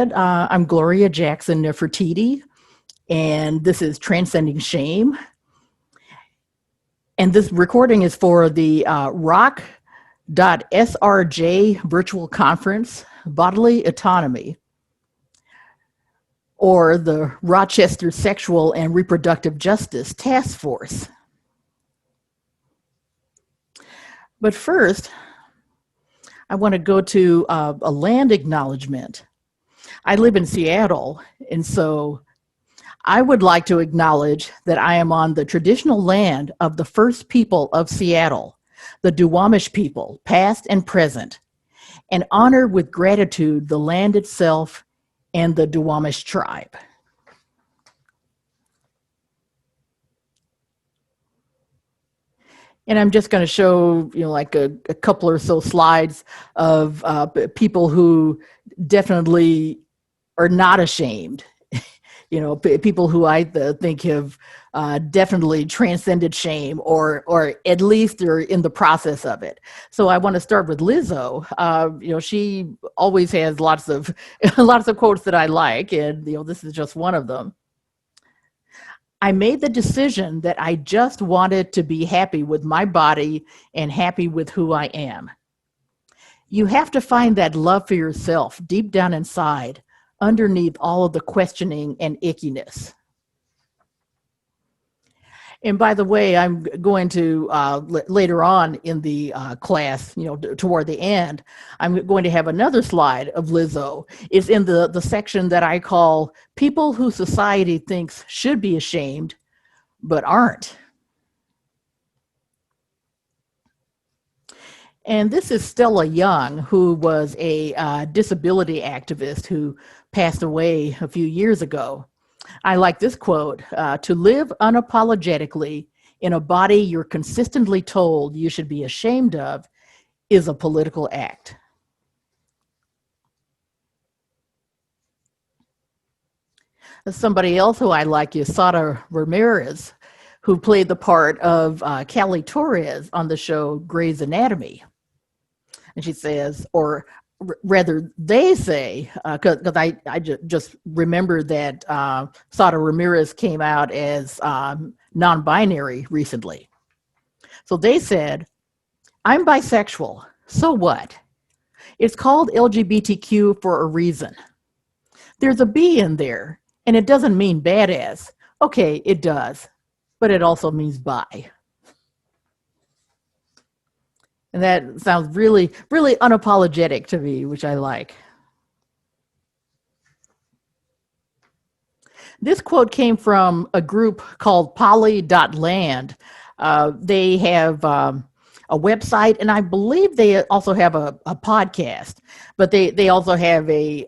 said, I'm Gloria Jackson-Nefertiti, and this is Transcending Shame. And this recording is for the Roc.SRJ virtual conference, Bodily Autonomy, or the Rochester Sexual and Reproductive Justice Task Force. But first, I want to go to a land acknowledgement. I live in Seattle, and so I would like to acknowledge that I am on the traditional land of the first people of Seattle, the Duwamish people, past and present, and honor with gratitude the land itself and the Duwamish tribe. And I'm just going to show, like a couple or so slides of people who definitely are not ashamed. People who I think have definitely transcended shame, or at least are in the process of it. So I want to start with Lizzo. She always has lots of quotes that I like, and this is just one of them. I made the decision that I just wanted to be happy with my body and happy with who I am. You have to find that love for yourself deep down inside, underneath all of the questioning and ickiness. And by the way, I'm going to, later on in the class, toward the end, I'm going to have another slide of Lizzo. It's in the section that I call people who society thinks should be ashamed, but aren't. And this is Stella Young, who was a disability activist who passed away a few years ago. I like this quote, to live unapologetically in a body you're consistently told you should be ashamed of is a political act. Somebody else who I like is Sada Ramirez, who played the part of Callie Torres on the show Grey's Anatomy. And she says, or rather they say, because I just remember that Sada Ramirez came out as non-binary recently. So they said, I'm bisexual, so what? It's called LGBTQ for a reason. There's a B in there, and it doesn't mean badass. Okay, it does, but it also means bi. And that sounds really, really unapologetic to me, which I like. This quote came from a group called poly.land. They have a website, and I believe they also have a podcast, but they also have a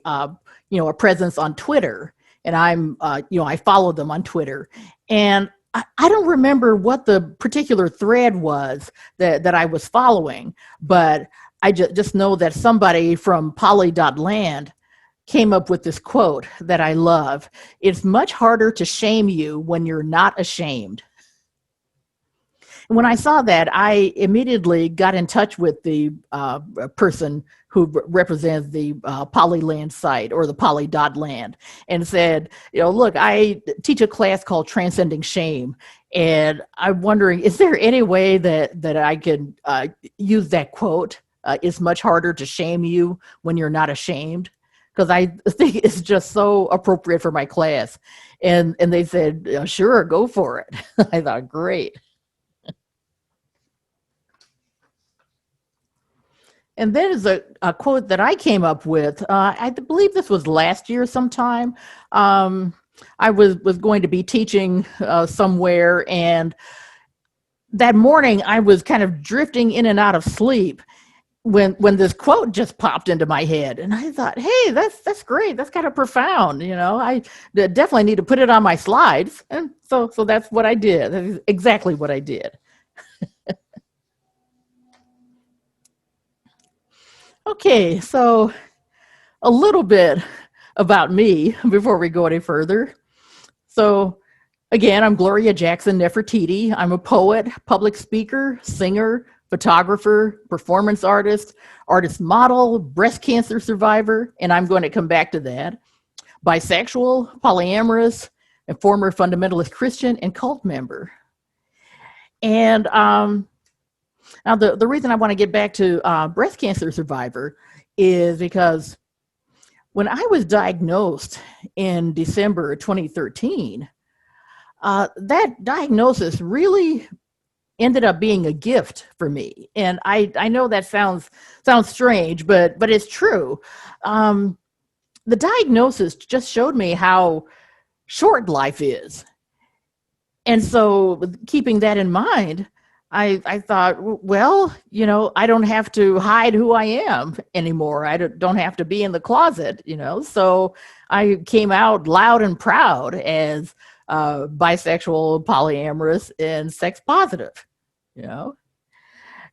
presence on Twitter. And I follow them on Twitter. And I don't remember what the particular thread was that I was following, but I just know that somebody from poly.land came up with this quote that I love. It's much harder to shame you when you're not ashamed. And when I saw that, I immediately got in touch with the person who represents the Polyland site, or the poly.land, and said, look, I teach a class called Transcending Shame, and I'm wondering, is there any way that I can use that quote? It's much harder to shame you when you're not ashamed, because I think it's just so appropriate for my class. And they said, sure, go for it. I thought, great. And then is a quote that I came up with. I believe this was last year sometime. I was going to be teaching somewhere, and that morning I was kind of drifting in and out of sleep when this quote just popped into my head. And I thought, hey, that's great. That's kind of profound. I definitely need to put it on my slides. And so that's what I did. That's exactly what I did. Okay, so a little bit about me before we go any further. So again, I'm Gloria Jackson-Nefertiti. I'm a poet, public speaker, singer, photographer, performance artist, artist model, breast cancer survivor, and I'm going to come back to that. bisexual, polyamorous, and former fundamentalist Christian and cult member. And now the reason I want to get back to breast cancer survivor is because when I was diagnosed in December 2013, that diagnosis really ended up being a gift for me. And I know that sounds strange, but it's true. The diagnosis just showed me how short life is. And so keeping that in mind, I thought, well, I don't have to hide who I am anymore. I don't have to be in the closet, So I came out loud and proud as bisexual, polyamorous, and sex positive,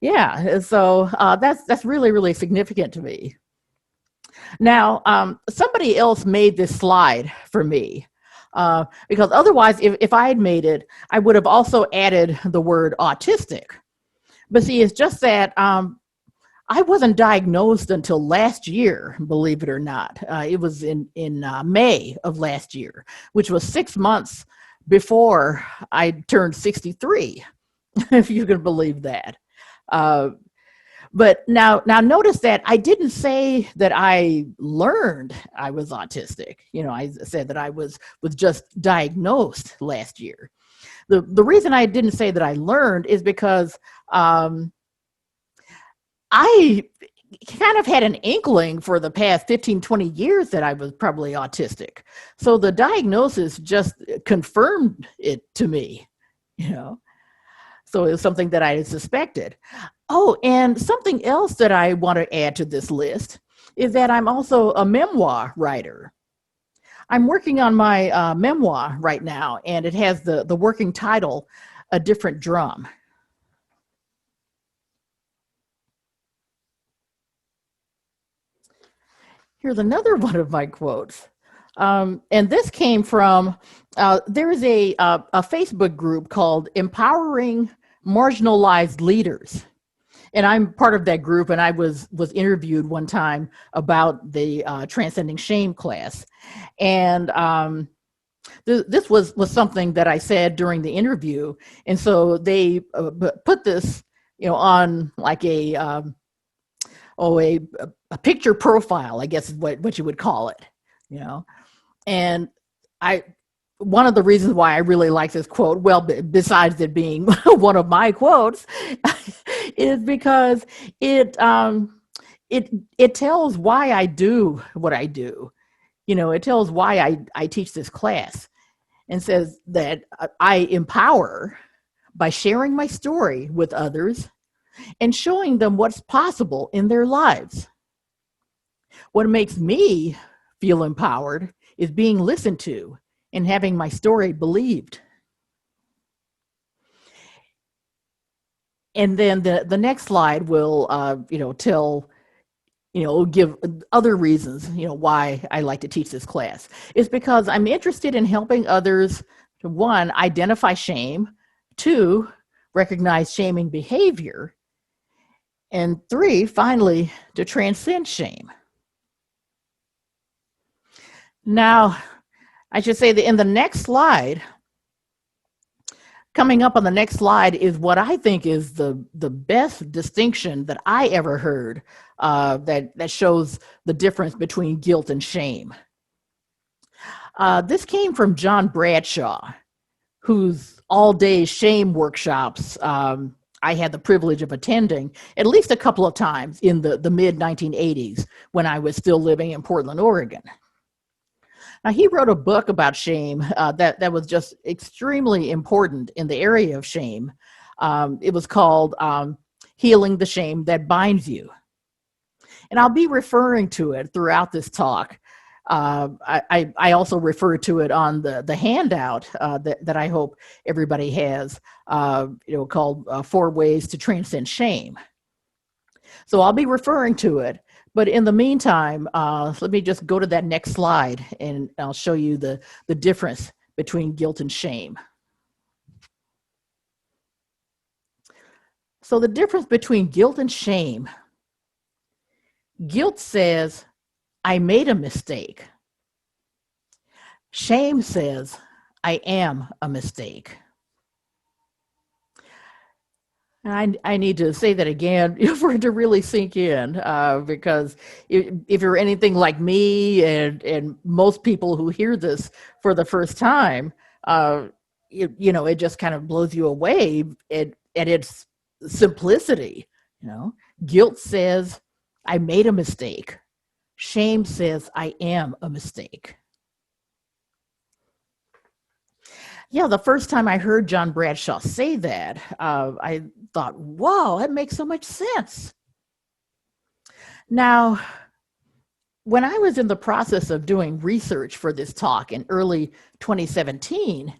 Yeah, so that's really, really significant to me. Now, somebody else made this slide for me. Because otherwise, if I had made it, I would have also added the word autistic. But see, it's just that I wasn't diagnosed until last year, believe it or not. It was in May of last year, which was 6 months before I turned 63, if you can believe that. But now notice that I didn't say that I learned I was autistic. I said that I was just diagnosed last year. The reason I didn't say that I learned is because I kind of had an inkling for the past 15, 20 years that I was probably autistic. So the diagnosis just confirmed it to me, So it was something that I had suspected. Oh, and something else that I want to add to this list is that I'm also a memoir writer. I'm working on my memoir right now, and it has the working title, A Different Drum. Here's another one of my quotes. And this came from, there is a Facebook group called Empowering Marginalized Leaders. And I'm part of that group, and I was interviewed one time about the Transcending Shame class. And this was something that I said during the interview. And so they put this, on like a picture profile, I guess is what you would call it, And one of the reasons why I really like this quote, well, besides it being one of my quotes, is because it tells why I do what I do. It tells why I teach this class, and says that I empower by sharing my story with others and showing them what's possible in their lives. What makes me feel empowered is being listened to and having my story believed. And then the next slide will, tell, give other reasons, why I like to teach this class. It's because I'm interested in helping others to, 1, identify shame, 2, recognize shaming behavior, and 3, finally, to transcend shame. Now, I should say that in the next slide, coming up on the next slide, is what I think is the best distinction that I ever heard that shows the difference between guilt and shame. This came from John Bradshaw, whose all-day shame workshops I had the privilege of attending at least a couple of times in the mid-1980s when I was still living in Portland, Oregon. Now, he wrote a book about shame that was just extremely important in the area of shame. It was called Healing the Shame That Binds You. And I'll be referring to it throughout this talk. I also refer to it on the handout that I hope everybody has, called 4 Ways to Transcend Shame. So I'll be referring to it. But in the meantime, let me just go to that next slide, and I'll show you the difference between guilt and shame. So the difference between guilt and shame: guilt says, I made a mistake. Shame says, I am a mistake. I need to say that again for it to really sink in, because if you're anything like me and most people who hear this for the first time, it just kind of blows you away at its simplicity. Guilt says, I made a mistake. Shame says, I am a mistake. Yeah, the first time I heard John Bradshaw say that, I thought, whoa, that makes so much sense. Now, when I was in the process of doing research for this talk in early 2017,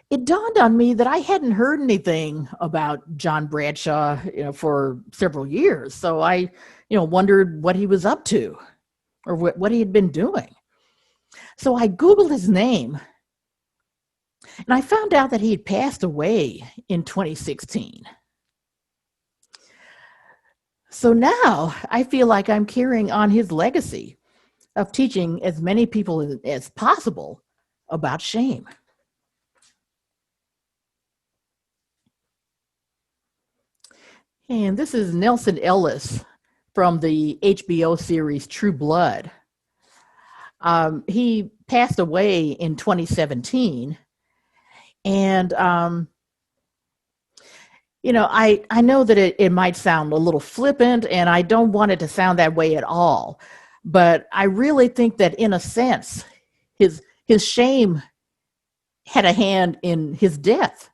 it dawned on me that I hadn't heard anything about John Bradshaw, for several years. So I, wondered what he was up to or what he had been doing. So I Googled his name, and I found out that he had passed away in 2016. So now I feel like I'm carrying on his legacy of teaching as many people as possible about shame. And this is Nelson Ellis from the HBO series True Blood. He passed away in 2017. And, I know that it might sound a little flippant, and I don't want it to sound that way at all. But I really think that in a sense, his shame had a hand in his death.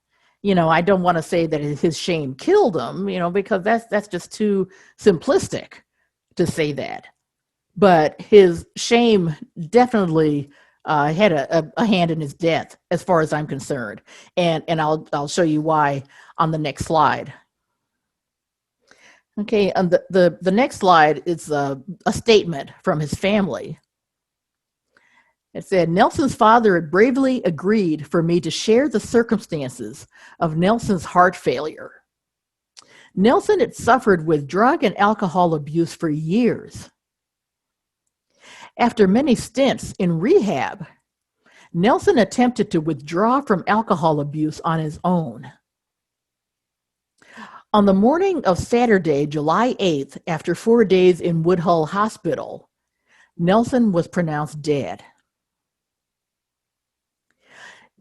I don't want to say that his shame killed him, because that's just too simplistic to say that. But his shame definitely had a hand in his death, as far as I'm concerned, and I'll show you why on the next slide. Okay, and the next slide is a statement from his family. It said, Nelson's father had bravely agreed for me to share the circumstances of Nelson's heart failure. Nelson had suffered with drug and alcohol abuse for years. After many stints in rehab, Nelson attempted to withdraw from alcohol abuse on his own. On the morning of Saturday, July 8th, after 4 days in Woodhull Hospital, Nelson was pronounced dead.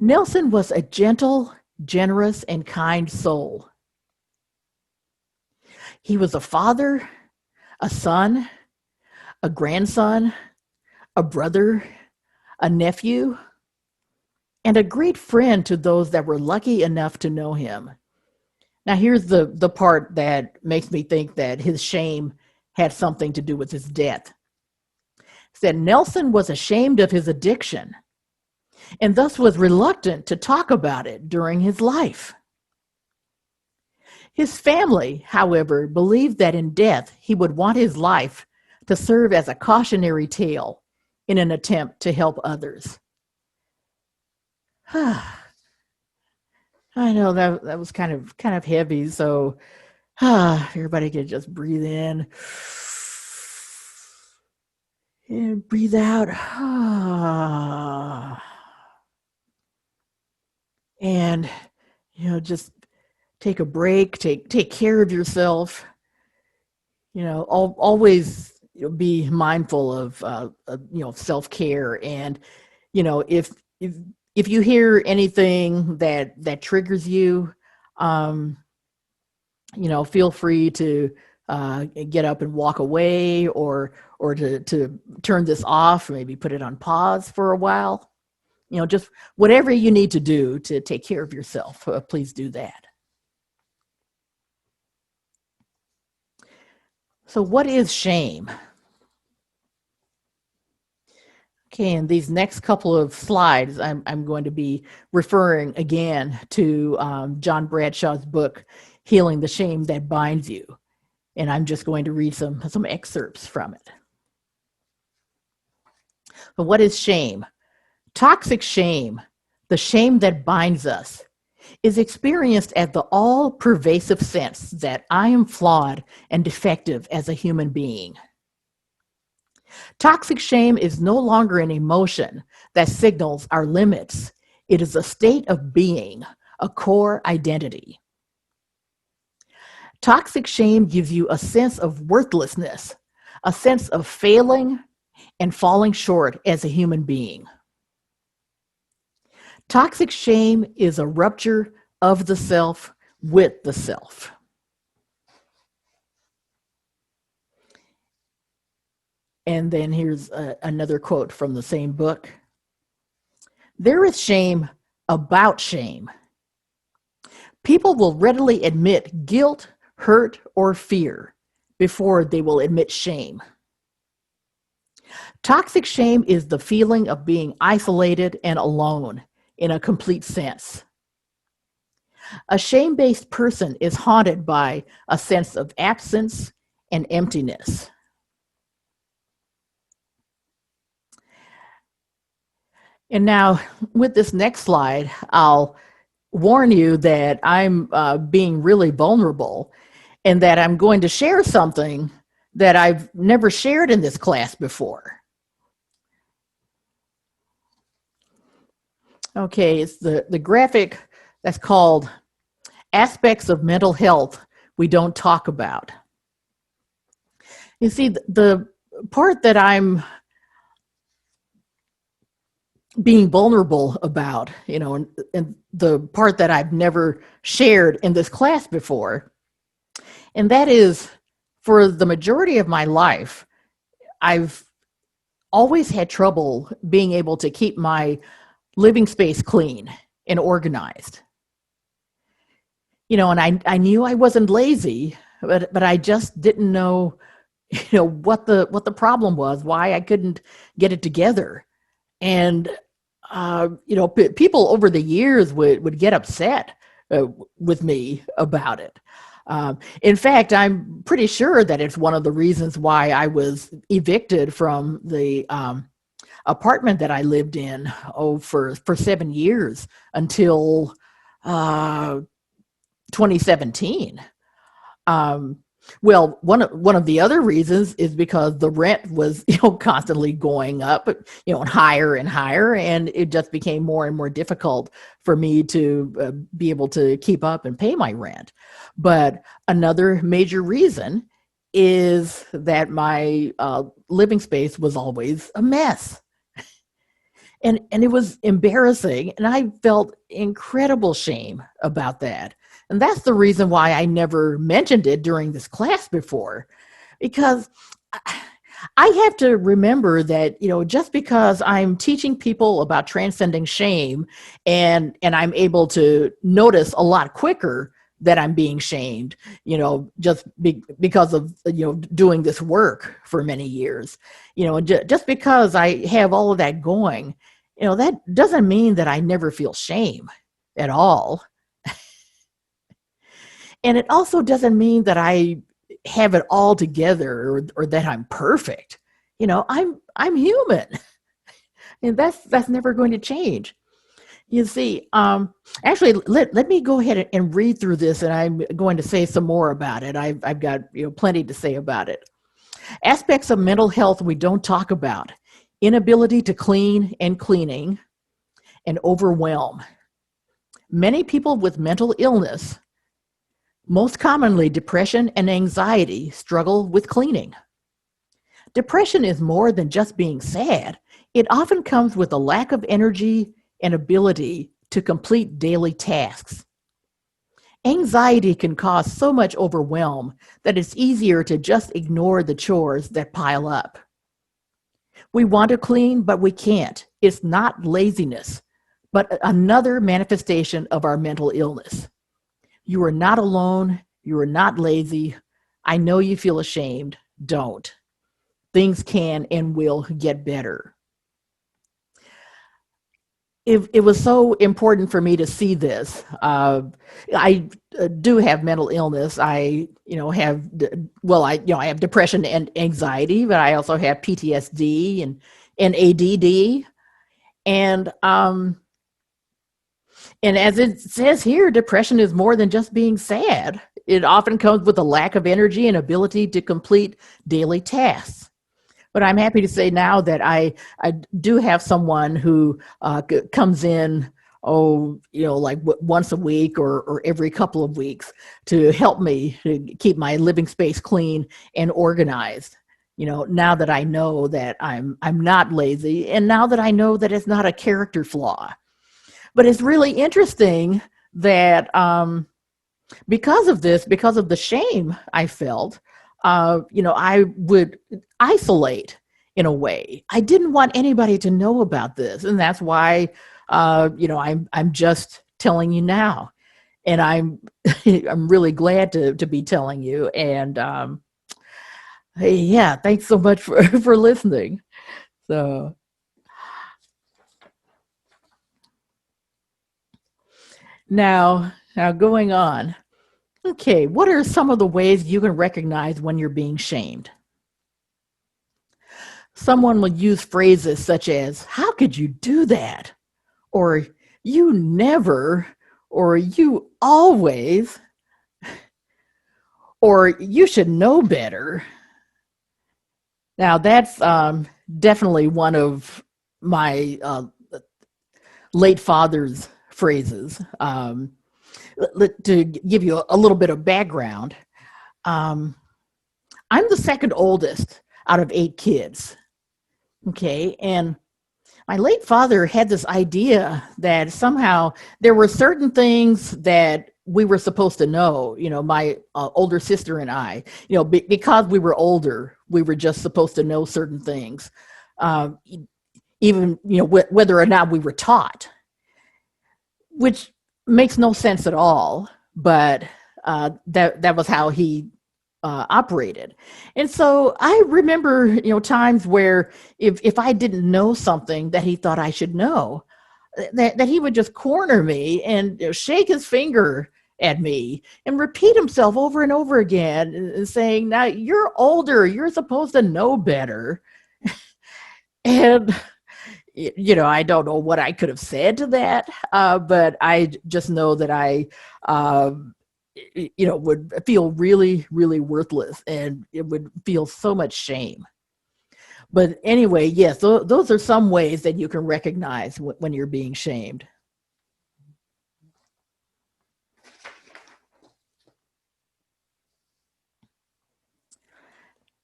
Nelson was a gentle, generous, and kind soul. He was a father, a son, a grandson, a brother, a nephew, and a great friend to those that were lucky enough to know him. Now, here's the part that makes me think that his shame had something to do with his death. It said Nelson was ashamed of his addiction and thus was reluctant to talk about it during his life. His family, however, believed that in death he would want his life to serve as a cautionary tale in an attempt to help others. I know that was kind of heavy, so everybody could just breathe in and breathe out. And just take a break, take care of yourself. Always be mindful of self-care. And if you hear anything that triggers you, feel free to get up and walk away, or to turn this off, maybe put it on pause for a while. Just whatever you need to do to take care of yourself, please do that. So what is shame? Okay, in these next couple of slides, I'm going to be referring again to John Bradshaw's book, Healing the Shame That Binds You. And I'm just going to read some excerpts from it. But what is shame? Toxic shame, the shame that binds us, is experienced at the all-pervasive sense that I am flawed and defective as a human being. Toxic shame is no longer an emotion that signals our limits. It is a state of being, a core identity. Toxic shame gives you a sense of worthlessness, a sense of failing and falling short as a human being. Toxic shame is a rupture of the self with the self. And then here's another quote from the same book. There is shame about shame. People will readily admit guilt, hurt, or fear before they will admit shame. Toxic shame is the feeling of being isolated and alone in a complete sense. A shame-based person is haunted by a sense of absence and emptiness. And now, with this next slide, I'll warn you that I'm being really vulnerable and that I'm going to share something that I've never shared in this class before. Okay, it's the graphic that's called Aspects of Mental Health We Don't Talk About. You see, the part that I'm being vulnerable about, and the part that I've never shared in this class before, and that is, for the majority of my life, I've always had trouble being able to keep my living space clean and organized. And I knew I wasn't lazy, but I just didn't know, what the problem was, why I couldn't get it together. And people over the years would get upset with me about it. In fact, I'm pretty sure that it's one of the reasons why I was evicted from the apartment that I lived in for 7 years until 2017. Well, one of the other reasons is because the rent was, constantly going up, and higher and higher, and it just became more and more difficult for me to be able to keep up and pay my rent. But another major reason is that my living space was always a mess. And it was embarrassing, and I felt incredible shame about that. And that's the reason why I never mentioned it during this class before, because I have to remember that, just because I'm teaching people about transcending shame and I'm able to notice a lot quicker that I'm being shamed, because of, doing this work for many years, just because I have all of that going, that doesn't mean that I never feel shame at all. And it also doesn't mean that I have it all together or that I'm perfect. I'm human, and that's never going to change. You see, actually, let me go ahead and read through this, and I'm going to say some more about it. I've got plenty to say about it. Aspects of mental health we don't talk about: inability to clean and cleaning, and overwhelm. Many people with mental illness, most commonly depression and anxiety, struggle with cleaning. Depression is more than just being sad. It often comes with a lack of energy and ability to complete daily tasks. Anxiety can cause so much overwhelm that it's easier to just ignore the chores that pile up. We want to clean, but we can't. It's not laziness, but another manifestation of our mental illness. You are not alone. You are not lazy. I know you feel ashamed. Don't. Things can and will get better. It was so important for me to see this. I do have mental illness. I have depression and anxiety, but I also have PTSD and ADD. And as it says here, depression is more than just being sad. It often comes with a lack of energy and ability to complete daily tasks. But I'm happy to say now that I do have someone who comes in, like once a week or every couple of weeks to help me to keep my living space clean and organized. Now that I know that I'm not lazy, and now that I know that it's not a character flaw. But it's really interesting that because of the shame I felt, I would isolate in a way. I didn't want anybody to know about this, and that's why, I'm just telling you now, and I'm I'm really glad to be telling you. And hey, yeah, thanks so much for listening. So now going on. Okay, what are some of the ways you can recognize when you're being shamed? Someone will use phrases such as, "How could you do that?" Or "You never," or "You always," or "You should know better." Now, that's definitely one of my late father's phrases. To give you a little bit of background, I'm the second oldest out of 8 kids. Okay, and my late father had this idea that somehow there were certain things that we were supposed to know, my older sister and I, because we were older, we were just supposed to know certain things, even, whether or not we were taught, which makes no sense at all. But that was how he operated. And so I remember, times where if I didn't know something that he thought I should know, that he would just corner me and shake his finger at me and repeat himself over and over again, saying, "Now you're older, you're supposed to know better." And I don't know what I could have said to that, but I just know that I would feel really, really worthless, and it would feel so much shame. But anyway, yes, those are some ways that you can recognize when you're being shamed.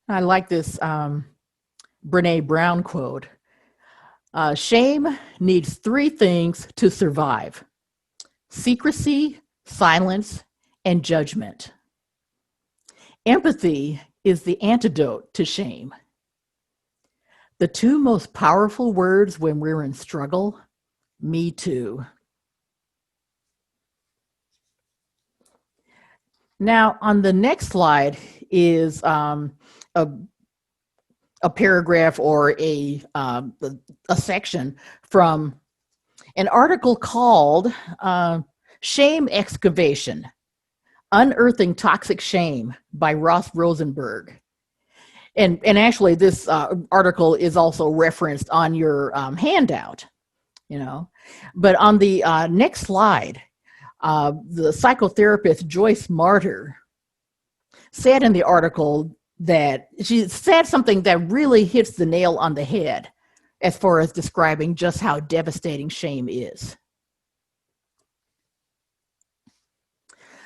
I like this Brene Brown quote. Shame needs 3 things to survive: secrecy, silence, and judgment. Empathy is the antidote to shame. The 2 most powerful words when we're in struggle: me too. Now, on the next slide is a paragraph or a section from an article called Shame Excavation: Unearthing Toxic Shame by Ross Rosenberg. And actually, this article is also referenced on your handout, But on the next slide, the psychotherapist Joyce Martyr said in the article that she said something that really hits the nail on the head as far as describing just how devastating shame is.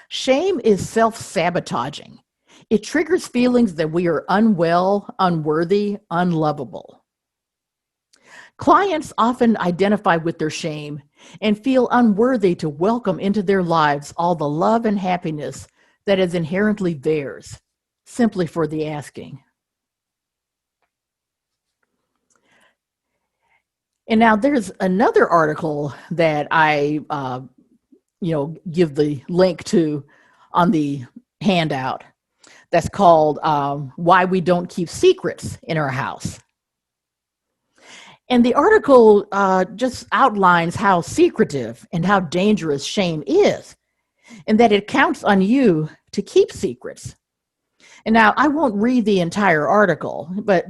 Shame is self-sabotaging. It triggers feelings that we are unwell, unworthy, unlovable. Clients often identify with their shame and feel unworthy to welcome into their lives all the love and happiness that is inherently theirs, simply for the asking. And now there's another article that I, give the link to on the handout that's called Why We Don't Keep Secrets in Our House. And the article just outlines how secretive and how dangerous shame is, and that it counts on you to keep secrets. And now I won't read the entire article, but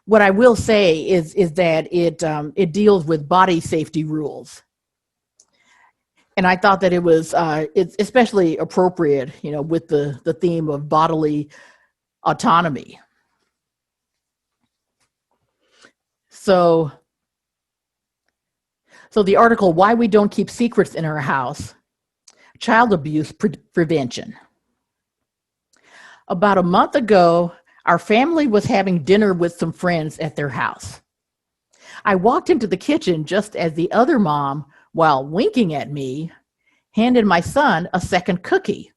what I will say is that it deals with body safety rules. And I thought that it's especially appropriate, with the theme of bodily autonomy. So the article, Why We Don't Keep Secrets in Our House, Child Abuse Prevention. About a month ago, our family was having dinner with some friends at their house. I walked into the kitchen just as the other mom, while winking at me, handed my son a second cookie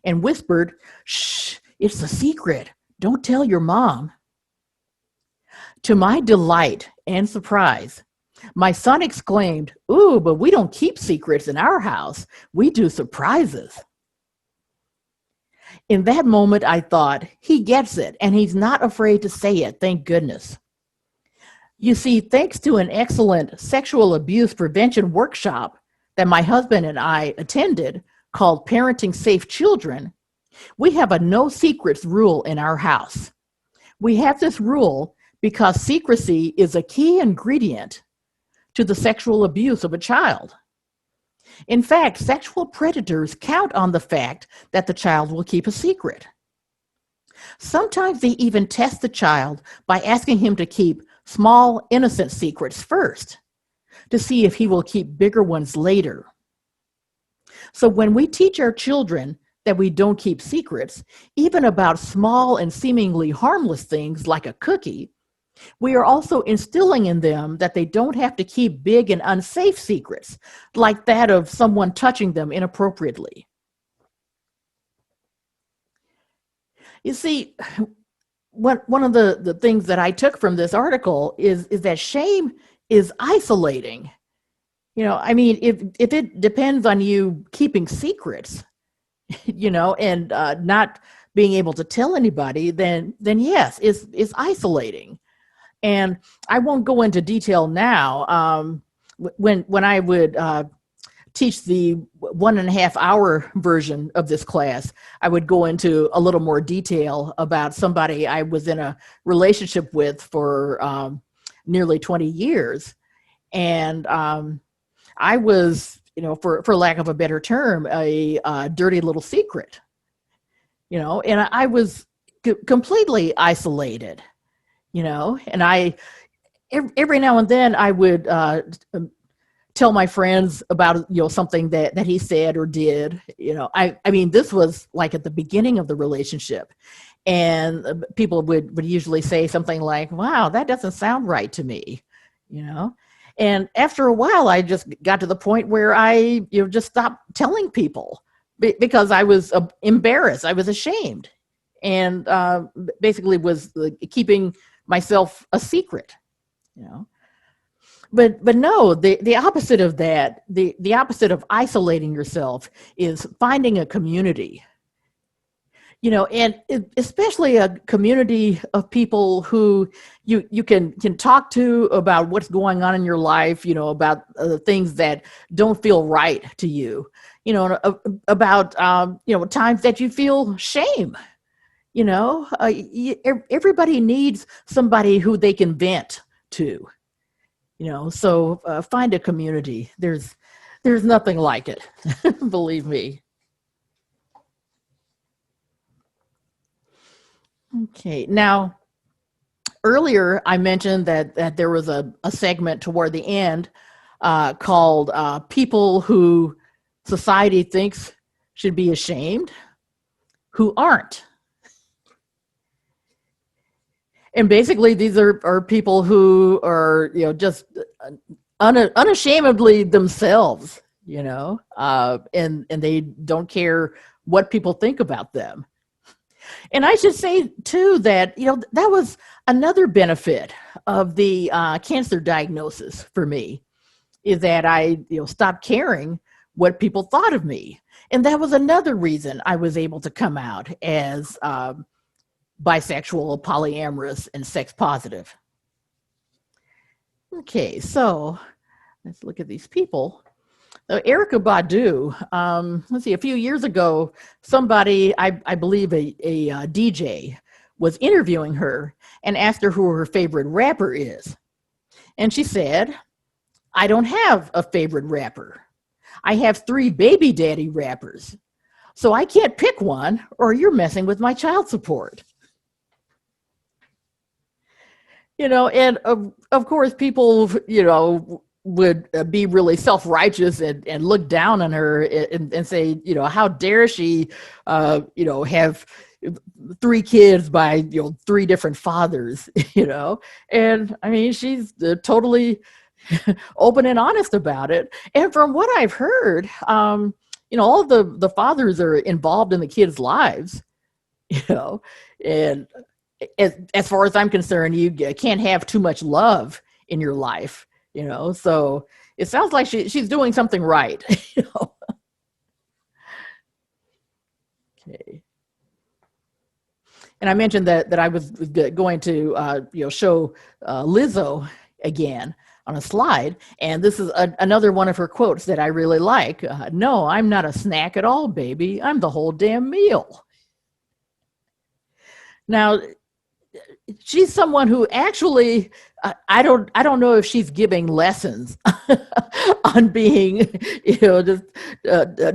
and whispered, "Shh, it's a secret. Don't tell your mom." To my delight and surprise, my son exclaimed, "Ooh, but we don't keep secrets in our house. We do surprises." In that moment, I thought, he gets it, and he's not afraid to say it, thank goodness. You see, thanks to an excellent sexual abuse prevention workshop that my husband and I attended called Parenting Safe Children, we have a no secrets rule in our house. We have this rule because secrecy is a key ingredient to the sexual abuse of a child. In fact, sexual predators count on the fact that the child will keep a secret. Sometimes they even test the child by asking him to keep small, innocent secrets first to see if he will keep bigger ones later. So when we teach our children that we don't keep secrets, even about small and seemingly harmless things like a cookie, we are also instilling in them that they don't have to keep big and unsafe secrets, like that of someone touching them inappropriately. You see, one of the things that I took from this article is that shame is isolating. I mean, if it depends on you keeping secrets, and not being able to tell anybody, then yes, it's isolating. And I won't go into detail now. When I would teach the 1.5 hour version of this class, I would go into a little more detail about somebody I was in a relationship with for nearly 20 years. And I was, for lack of a better term, a dirty little secret, and I was completely isolated. And every now and then I would tell my friends about, something that he said or did. I mean, this was like at the beginning of the relationship, and people would usually say something like, "Wow, that doesn't sound right to me," And after a while, I just got to the point where I, just stopped telling people because I was embarrassed. I was ashamed, and basically was keeping myself a secret, But no, the opposite of that, the opposite of isolating yourself is finding a community, and especially a community of people who you can talk to about what's going on in your life, about things that don't feel right to you, about times that you feel shame. Everybody needs somebody who they can vent to, so find a community. There's nothing like it, believe me. Okay, now earlier I mentioned that there was a segment toward the end called people who society thinks should be ashamed, who aren't. And basically, these are people who are, just unashamedly themselves, and they don't care what people think about them. And I should say, too, that, that was another benefit of the cancer diagnosis for me, is that I, stopped caring what people thought of me. And that was another reason I was able to come out as bisexual, polyamorous, and sex positive. Okay, so let's look at these people. Erykah Badu, let's see, a few years ago, somebody, I believe a DJ, was interviewing her and asked her who her favorite rapper is. And she said, "I don't have a favorite rapper. I have 3 baby daddy rappers. So I can't pick one, or you're messing with my child support." And of course, people, would be really self-righteous and look down on her and say, how dare she, have 3 kids by, 3 different fathers, and I mean, she's totally open and honest about it. And from what I've heard, all the fathers are involved in the kids' lives, you know, and as far as I'm concerned, you can't have too much love in your life, so it sounds like she's doing something right. Okay. And I mentioned that I was going to show Lizzo again on a slide, and this is another one of her quotes that I really like. No, I'm not a snack at all, baby. I'm the whole damn meal. Now, she's someone who actually, I don't know if she's giving lessons on being, just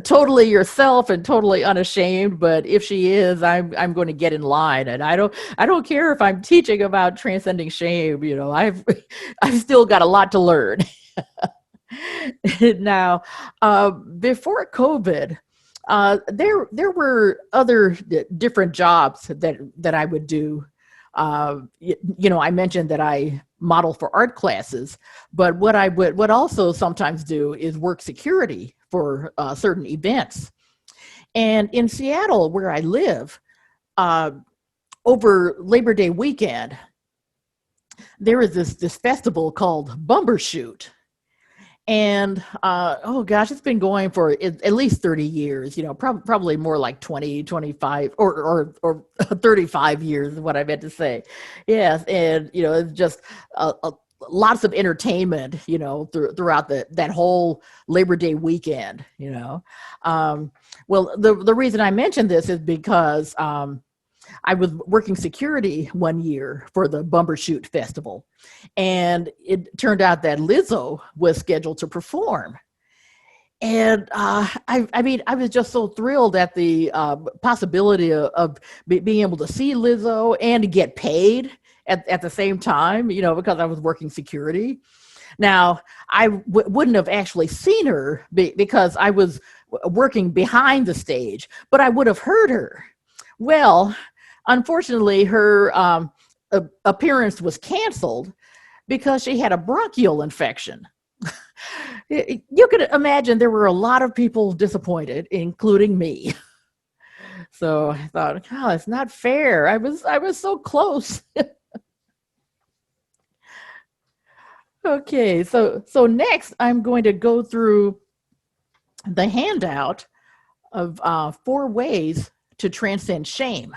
totally yourself and totally unashamed. But if she is, I'm going to get in line, and I don't care if I'm teaching about transcending shame. I've still got a lot to learn. Now, before COVID, there were other different jobs that I would do. I mentioned that I model for art classes, but what I would also sometimes do is work security for certain events. And in Seattle, where I live, over Labor Day weekend, there is this festival called Bumbershoot. And oh gosh, it's been going for at least 30 years, probably more like 20, 25 or 35 years is what I meant to say. Yes. And, it's just lots of entertainment, throughout that whole Labor Day weekend, Well, the reason I mentioned this is because I was working security one year for the Bumbershoot Festival, and it turned out that Lizzo was scheduled to perform. And I was just so thrilled at the possibility of being able to see Lizzo and to get paid at the same time, because I was working security. Now, I wouldn't have actually seen her because I was working behind the stage, but I would have heard her. Well, unfortunately, her appearance was canceled because she had a bronchial infection. You could imagine there were a lot of people disappointed, including me. So I thought, oh, it's not fair. I was so close. Okay, so next I'm going to go through the handout of 4 ways to transcend shame.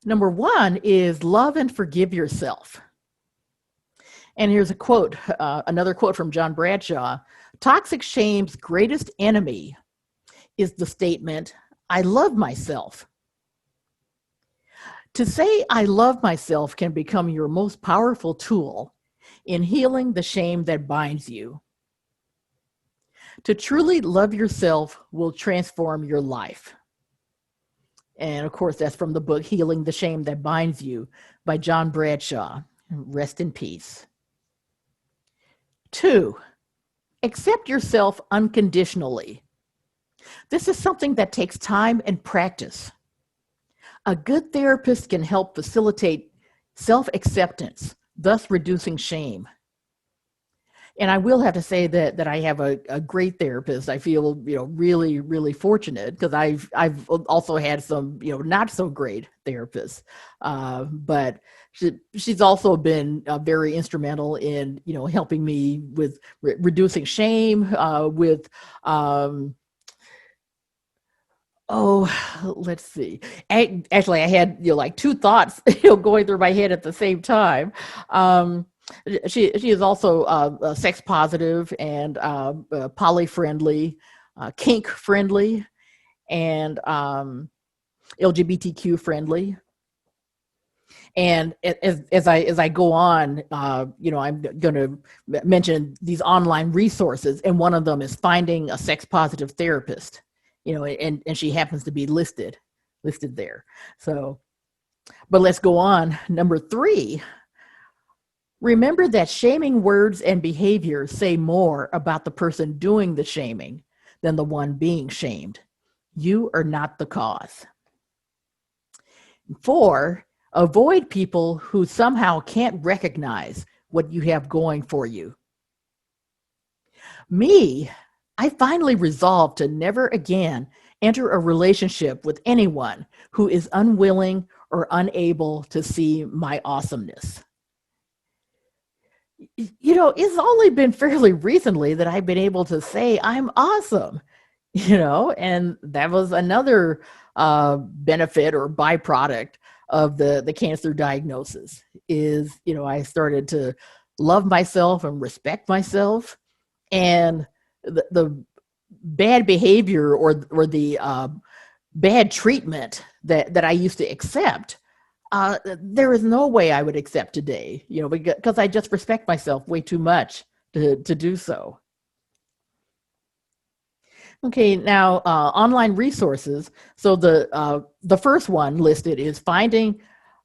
Number 1 is love and forgive yourself. And here's a quote, another quote from John Bradshaw. Toxic shame's greatest enemy is the statement, I love myself. To say I love myself can become your most powerful tool in healing the shame that binds you. To truly love yourself will transform your life. And of course, that's from the book, Healing the Shame That Binds You by John Bradshaw. Rest in peace. 2, accept yourself unconditionally. This is something that takes time and practice. A good therapist can help facilitate self-acceptance, thus reducing shame. And I will have to say that I have a great therapist. I feel, really, really fortunate because I've also had some, not so great therapists. But she's also been very instrumental in, helping me with reducing shame, with, let's see. Actually, I had, like 2 thoughts, going through my head at the same time. She is also sex positive and poly friendly, kink friendly, and LGBTQ friendly. And as I go on, I'm going to mention these online resources, and one of them is finding a sex positive therapist. And she happens to be listed there. So, but let's go on. Number 3. Remember that shaming words and behaviors say more about the person doing the shaming than the one being shamed. You are not the cause. 4, avoid people who somehow can't recognize what you have going for you. Me, I finally resolved to never again enter a relationship with anyone who is unwilling or unable to see my awesomeness. It's only been fairly recently that I've been able to say I'm awesome, and that was another benefit or byproduct of the cancer diagnosis is, I started to love myself and respect myself, and the bad behavior or the bad treatment that I used to accept, there is no way I would accept today, because I just respect myself way too much to do so. Okay, now online resources. So the first one listed is finding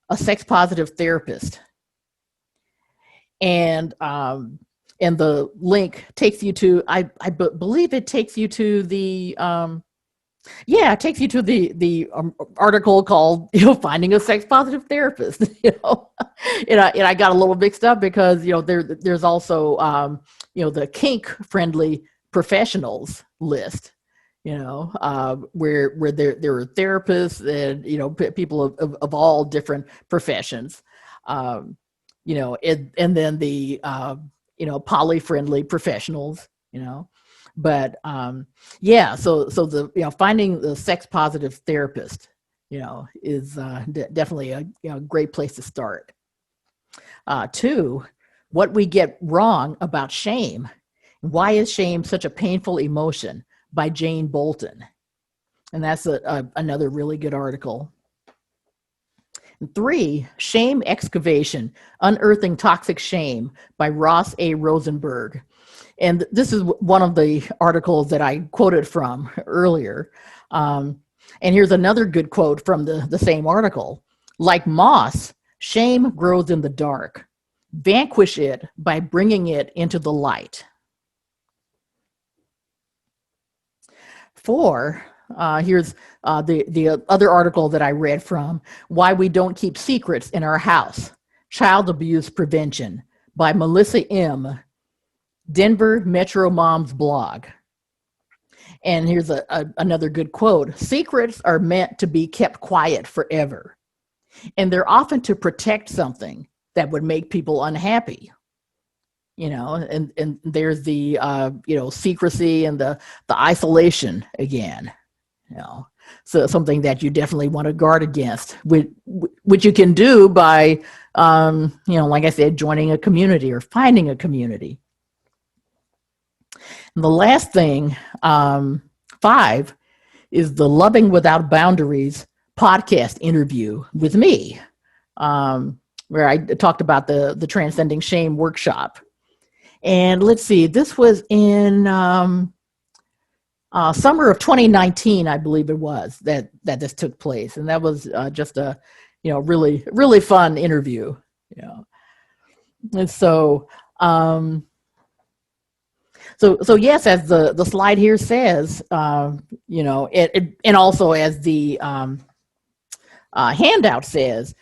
a sex positive therapist, and the link takes you to I believe it takes you to the it takes you to the article called finding a sex positive therapist. And I got a little mixed up because there's also the kink friendly professionals list, where there are therapists and people of all different professions, and then the poly friendly professionals, but so the finding the sex positive therapist is definitely a great place to start. 2, what we get wrong about shame. Why is shame such a painful emotion, by Jane Bolton, and that's another really good article. 3, shame excavation, unearthing toxic shame, by Ross A. Rosenberg. And this is one of the articles that I quoted from earlier. And here's another good quote from the same article. Like moss, shame grows in the dark. Vanquish it by bringing it into the light. 4, here's the other article that I read from, Why We Don't Keep Secrets in Our House, Child Abuse Prevention, by Melissa M., Denver Metro Moms blog. And here's another good quote. Secrets are meant to be kept quiet forever, and they're often to protect something that would make people unhappy. And there's the secrecy and the isolation again. So something that you definitely want to guard against, which you can do by like I said, joining a community or finding a community. And the last thing, 5, is the Loving Without Boundaries podcast interview with me, where I talked about the Transcending Shame workshop. And let's see, this was in summer of 2019, I believe it was, that this took place. And that was just a, really, really fun interview. And so, so yes, as the slide here says, and also as the handout says,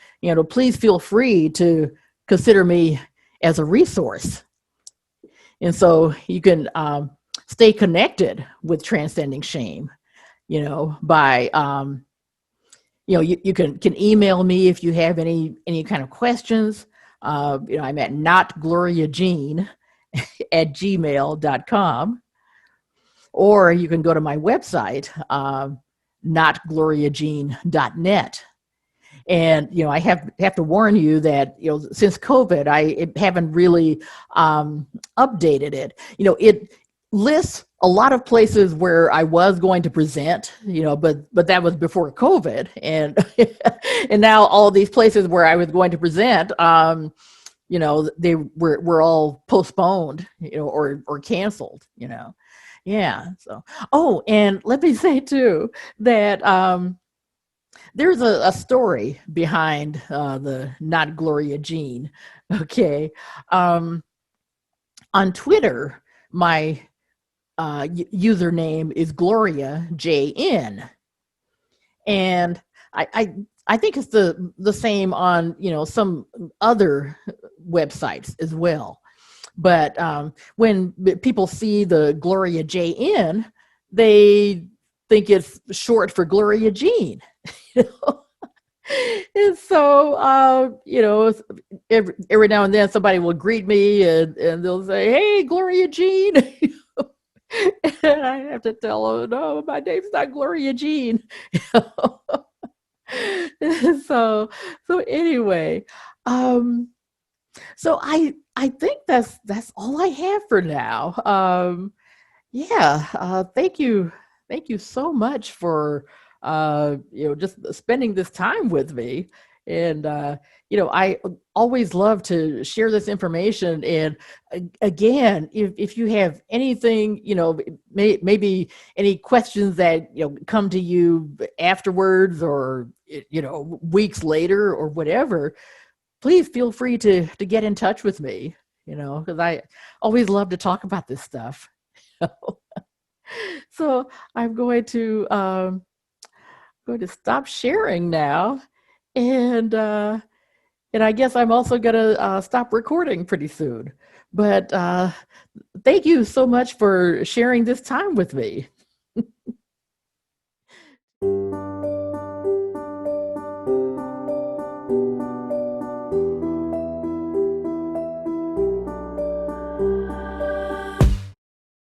please feel free to consider me as a resource. And so you can stay connected with Transcending Shame, by, you can email me if you have any kind of questions. I'm at notgloriajean@gmail.com, or you can go to my website, notgloriajean.net. And, I have to warn you that, since COVID, I haven't really updated it. It lists a lot of places where I was going to present, but that was before COVID. And, and now all these places where I was going to present, they were all postponed, or canceled, Yeah. So, and let me say too, that, There's a story behind the not Gloria Jean. Okay. Um, on Twitter, my username is Gloria JN. And I think it's the same on, some other websites as well. But when people see the Gloria JN, they think it's short for Gloria Jean. And so, every now and then somebody will greet me and they'll say, "Hey, Gloria Jean." And I have to tell them, "No, my name's not Gloria Jean." so so anyway, um, so I think that's all I have for now. Yeah, thank you so much for just spending this time with me. And I always love to share this information. And again, if you have anything, maybe any questions that come to you afterwards, or weeks later or whatever, please feel free to get in touch with me. Because I always love to talk about this stuff. So I'm going to stop sharing now, and I guess I'm also going to stop recording pretty soon. But thank you so much for sharing this time with me.